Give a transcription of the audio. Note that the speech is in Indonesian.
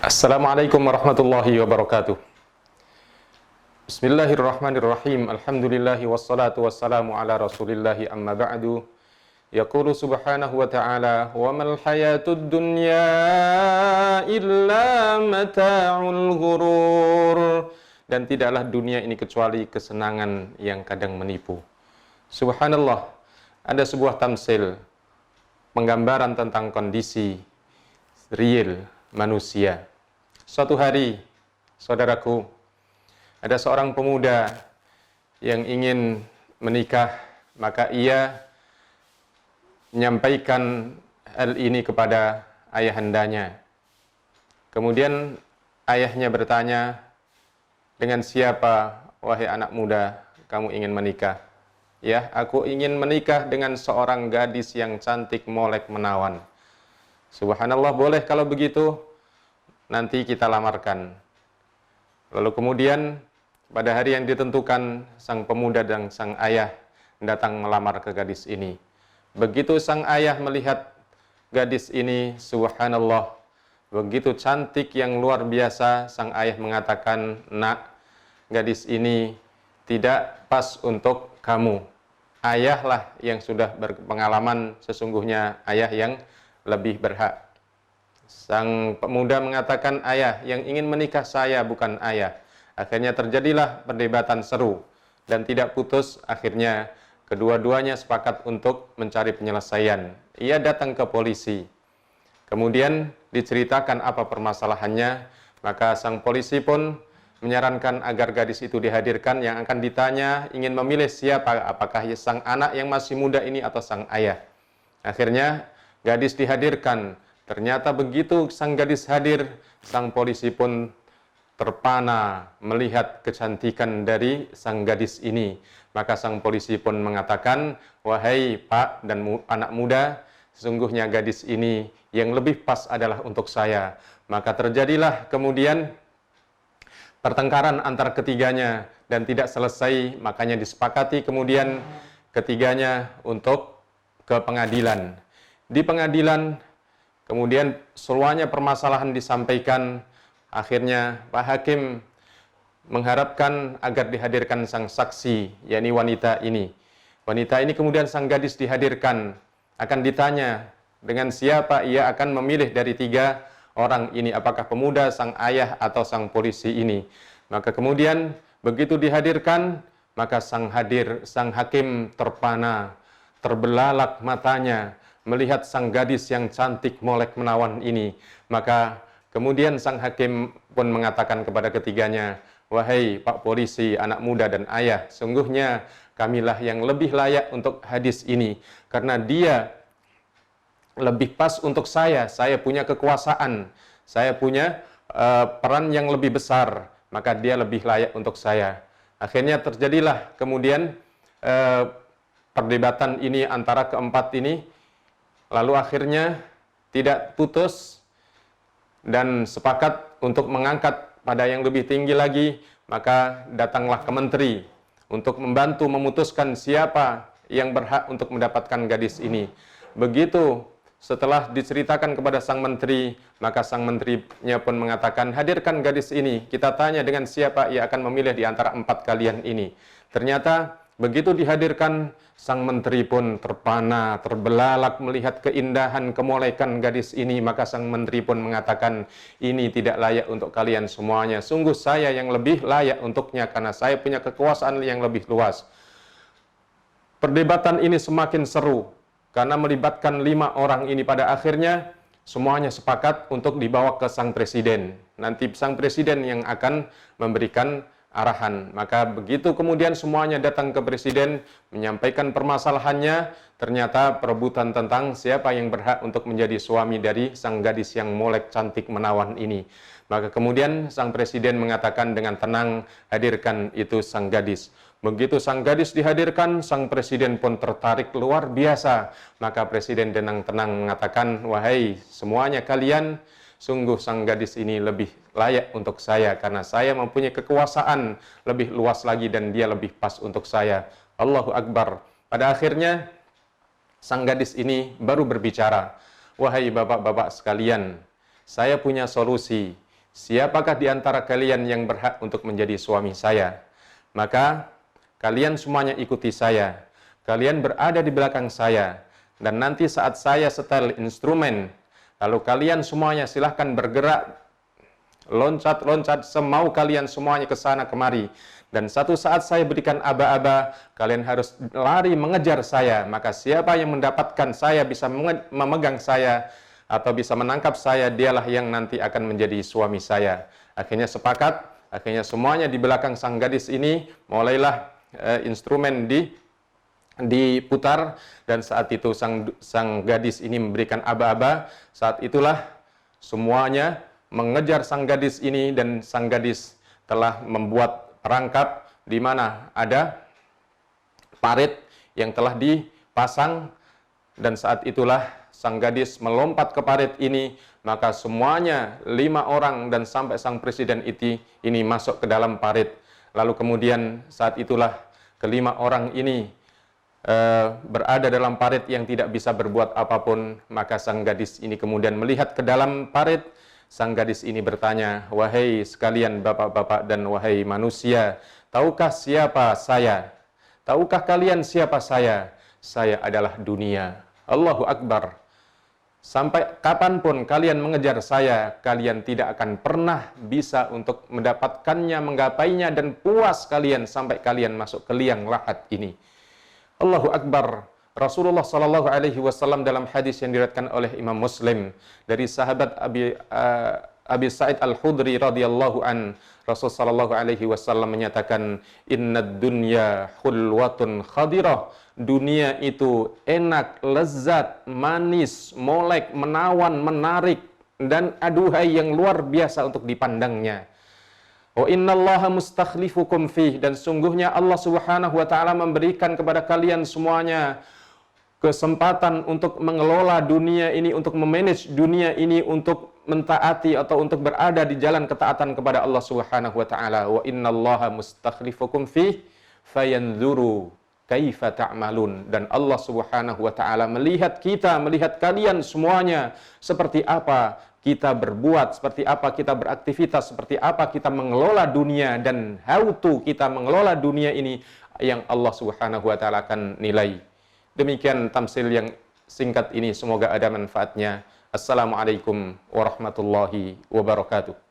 Assalamualaikum warahmatullahi wabarakatuh. Bismillahirrahmanirrahim. Alhamdulillahi wassalatu wassalamu ala rasulillahi amma ba'du. Yaqulu subhanahu wa ta'ala, wa mal hayatud dunya illa mata'ul ghurur. Dan tidaklah dunia ini kecuali kesenangan yang kadang menipu. Subhanallah, ada sebuah tamsil, penggambaran tentang kondisi real manusia. Suatu hari, saudaraku, ada seorang pemuda yang ingin menikah, maka ia menyampaikan hal ini kepada ayahandanya. Kemudian ayahnya bertanya, dengan siapa, wahai anak muda, kamu ingin menikah? Ya, aku ingin menikah dengan seorang gadis yang cantik, molek, menawan. Subhanallah, boleh kalau begitu, nanti kita lamarkan. Lalu kemudian pada hari yang ditentukan, sang pemuda dan sang ayah datang melamar ke gadis ini. Begitu sang ayah melihat gadis ini, subhanallah, begitu cantik yang luar biasa, sang ayah mengatakan, nak, gadis ini tidak pas untuk kamu. Ayahlah yang sudah berpengalaman, sesungguhnya ayah yang lebih berhak. Sang pemuda mengatakan, ayah, yang ingin menikah saya, bukan ayah. Akhirnya terjadilah perdebatan seru dan tidak putus. Akhirnya kedua-duanya sepakat untuk mencari penyelesaian. Ia datang ke polisi. Kemudian diceritakan apa permasalahannya. Maka sang polisi pun menyarankan agar gadis itu dihadirkan. Yang akan ditanya, ingin memilih siapa, apakah sang anak yang masih muda ini atau sang ayah. Akhirnya gadis dihadirkan. Ternyata begitu sang gadis hadir, sang polisi pun terpana melihat kecantikan dari sang gadis ini. Maka sang polisi pun mengatakan, wahai pak dan anak muda, sesungguhnya gadis ini yang lebih pas adalah untuk saya. Maka terjadilah kemudian pertengkaran antara ketiganya dan tidak selesai, makanya disepakati kemudian ketiganya untuk ke pengadilan. Di pengadilan kemudian seluruhnya permasalahan disampaikan. Akhirnya Pak Hakim mengharapkan agar dihadirkan sang saksi, yakni wanita ini. Wanita ini kemudian sang gadis dihadirkan. Akan ditanya dengan siapa ia akan memilih dari tiga orang ini, apakah pemuda, sang ayah, atau sang polisi ini. Maka kemudian begitu dihadirkan, maka sang hakim terpana, terbelalak matanya melihat sang gadis yang cantik, molek, menawan ini. Maka kemudian sang hakim pun mengatakan kepada ketiganya, wahai pak polisi, anak muda, dan ayah, sungguhnya kamilah yang lebih layak untuk hadis ini. Karena dia lebih pas untuk saya punya kekuasaan, saya punya peran yang lebih besar, maka dia lebih layak untuk saya. Akhirnya terjadilah kemudian perdebatan ini antara keempat ini. Lalu akhirnya tidak putus dan sepakat untuk mengangkat pada yang lebih tinggi lagi. Maka datanglah ke menteri untuk membantu memutuskan siapa yang berhak untuk mendapatkan gadis ini. Begitu setelah diceritakan kepada sang menteri, maka sang menterinya pun mengatakan, hadirkan gadis ini, kita tanya dengan siapa ia akan memilih di antara empat kalian ini. Ternyata begitu dihadirkan, sang menteri pun terpana, terbelalak melihat keindahan, kemolekan gadis ini. Maka sang menteri pun mengatakan, ini tidak layak untuk kalian semuanya. Sungguh saya yang lebih layak untuknya karena saya punya kekuasaan yang lebih luas. Perdebatan ini semakin seru karena melibatkan 5 orang ini. Pada akhirnya semuanya sepakat untuk dibawa ke sang presiden. Nanti sang presiden yang akan memberikan arahan. Maka begitu kemudian semuanya datang ke presiden menyampaikan permasalahannya. Ternyata perebutan tentang siapa yang berhak untuk menjadi suami dari sang gadis yang molek, cantik, menawan ini. Maka kemudian sang presiden mengatakan dengan tenang, hadirkan itu sang gadis. Begitu sang gadis dihadirkan, sang presiden pun tertarik luar biasa. Maka presiden dengan tenang mengatakan, wahai semuanya kalian, sungguh sang gadis ini lebih layak untuk saya karena saya mempunyai kekuasaan lebih luas lagi dan dia lebih pas untuk saya. Allahu Akbar. Pada akhirnya sang gadis ini baru berbicara, wahai bapak-bapak sekalian, saya punya solusi. siapakah di antara kalian yang berhak untuk menjadi suami saya? Maka kalian semuanya ikuti saya. Kalian berada di belakang saya. Dan nanti saat saya setel instrumen, lalu kalian semuanya silahkan bergerak, loncat-loncat semau kalian semuanya ke sana kemari. Dan satu saat saya berikan aba-aba, kalian harus lari mengejar saya. Maka siapa yang mendapatkan saya, bisa memegang saya, atau bisa menangkap saya, dialah yang nanti akan menjadi suami saya. Akhirnya sepakat, akhirnya semuanya di belakang sang gadis ini, mulailah instrumen diputar, dan saat itu sang gadis ini memberikan aba-aba. Saat itulah semuanya mengejar sang gadis ini, dan sang gadis telah membuat perangkap di mana ada parit yang telah dipasang, dan saat itulah sang gadis melompat ke parit ini, maka semuanya 5 orang dan sampai sang presiden ini masuk ke dalam parit. Lalu kemudian saat itulah kelima orang ini berada dalam parit yang tidak bisa berbuat apapun. Maka sang gadis ini kemudian melihat ke dalam parit. Sang gadis ini bertanya, "Wahai sekalian bapak-bapak dan wahai manusia, tahukah siapa saya? Tahukah kalian siapa saya? Saya adalah dunia." Allahu Akbar. Sampai kapanpun kalian mengejar saya, kalian tidak akan pernah bisa untuk mendapatkannya, menggapainya, dan puas kalian sampai kalian masuk ke liang lahat ini. Allahu Akbar. Rasulullah Sallallahu Alaihi Wasallam dalam hadis yang diriwayatkan oleh Imam Muslim dari sahabat Abi Sa'id Al-Khudri radhiyallahu an, Rasul Sallallahu Alaihi Wasallam menyatakan, "Innad dunya khulwatun khadirah." Dunia itu enak, lezat, manis, molek, menawan, menarik, dan aduhai yang luar biasa untuk dipandangnya. Wa innallaha mustakhlifukum fih, dan sungguhnya Allah Subhanahu wa taala memberikan kepada kalian semuanya kesempatan untuk mengelola dunia ini, untuk memanage dunia ini, untuk mentaati atau untuk berada di jalan ketaatan kepada Allah Subhanahu wa taala. Wa innallaha mustakhlifukum fih fayanzuru kaifa ta'malun, dan Allah Subhanahu wa taala melihat kita, melihat kalian semuanya, seperti apa kita berbuat, seperti apa kita beraktivitas, seperti apa kita mengelola dunia, dan how to kita mengelola dunia ini yang Allah Subhanahu wa taala akan nilai. Demikian tamsil yang singkat ini, semoga ada manfaatnya. Assalamualaikum warahmatullahi wabarakatuh.